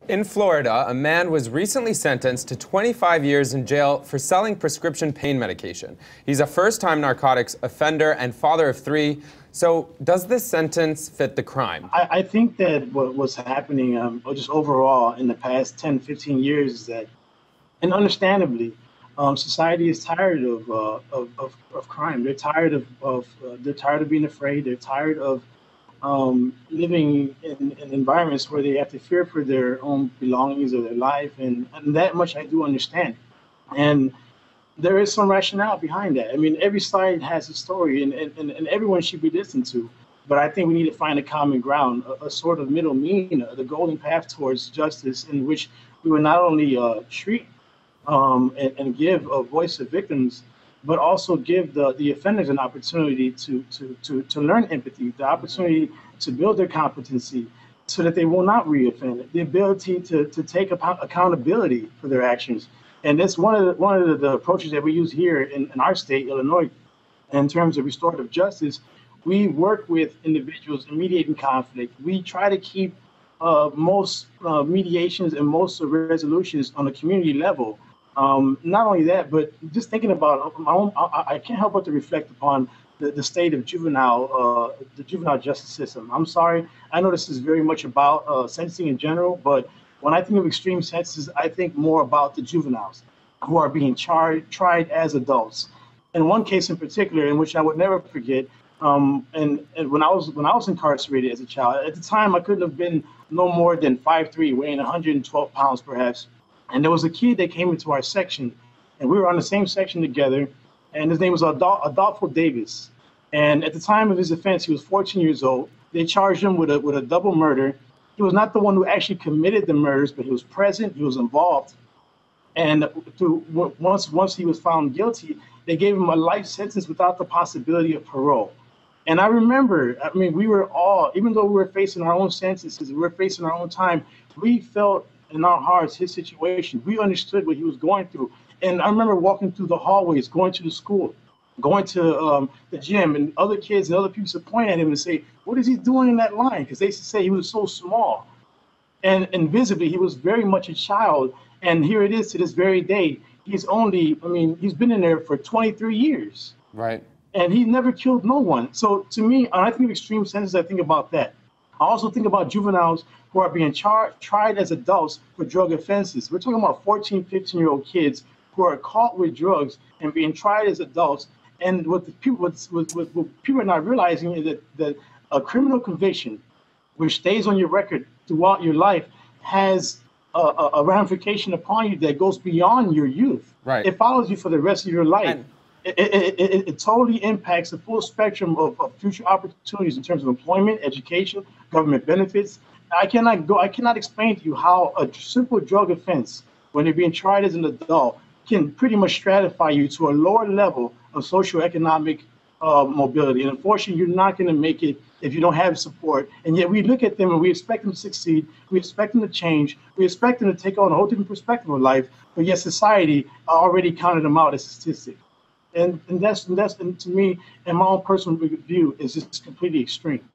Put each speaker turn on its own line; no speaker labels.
In Florida, a man was recently sentenced to 25 years in jail for selling prescription pain medication. He's a first-time narcotics offender and father of three. So does this sentence fit the crime?
I think that what's happening, just overall in the past 10, 15 years is that, and understandably, society is tired of crime. They're tired of being afraid. They're tired of living in environments where they have to fear for their own belongings or their life, and that much I do understand. And there is some rationale behind that. I mean, every side has a story, and everyone should be listened to. But I think we need to find a common ground, a sort of middle mean, the golden path towards justice, in which we will not only treat and give a voice to victims, but also give the offenders an opportunity to learn empathy, the opportunity to build their competency so that they will not reoffend, the ability to take accountability for their actions. And that's one of the approaches that we use here in our state, Illinois, in terms of restorative justice. We work with individuals in mediating conflict. We try to keep most mediations and most resolutions on a community level. Not only that, but just thinking about my own, I can't help but to reflect upon the state of the juvenile justice system. I'm sorry, I know this is very much about sentencing in general, but when I think of extreme sentences, I think more about the juveniles who are being tried as adults. In one case in particular, in which I would never forget, and when I was incarcerated as a child, at the time I couldn't have been no more than 5'3", weighing 112 pounds perhaps. And there was a kid that came into our section, and we were on the same section together, and his name was Adolfo Davis. And at the time of his offense, he was 14 years old. They charged him with a double murder. He was not the one who actually committed the murders, but he was present, he was involved. And once he was found guilty, they gave him a life sentence without the possibility of parole. And I remember, I mean, we were all, even though we were facing our own sentences, we were facing our own time, we felt in our hearts his situation. We understood what he was going through. And I remember walking through the hallways, going to the school, going to the gym, and other kids and other people would point at him and say, what is he doing in that line? Because they used to say he was so small. And visibly, he was very much a child. And here it is to this very day. He's been in there for 23 years.
Right.
And he never killed no one. So to me, when I think of extreme sentences, I think about that. I also think about juveniles who are being tried as adults for drug offenses. We're talking about 14, 15-year-old kids who are caught with drugs and being tried as adults. And what people are not realizing is that a criminal conviction, which stays on your record throughout your life, has a ramification upon you that goes beyond your youth.
Right.
It follows you for the rest of your life. It totally impacts the full spectrum of future opportunities in terms of employment, education, government benefits. I cannot explain to you how a simple drug offense, when you're being tried as an adult, can pretty much stratify you to a lower level of socioeconomic mobility. And unfortunately, you're not going to make it if you don't have support. And yet we look at them and we expect them to succeed. We expect them to change. We expect them to take on a whole different perspective of life. But yet society already counted them out as a statistic. And that's to me, in my own personal view, is just completely extreme.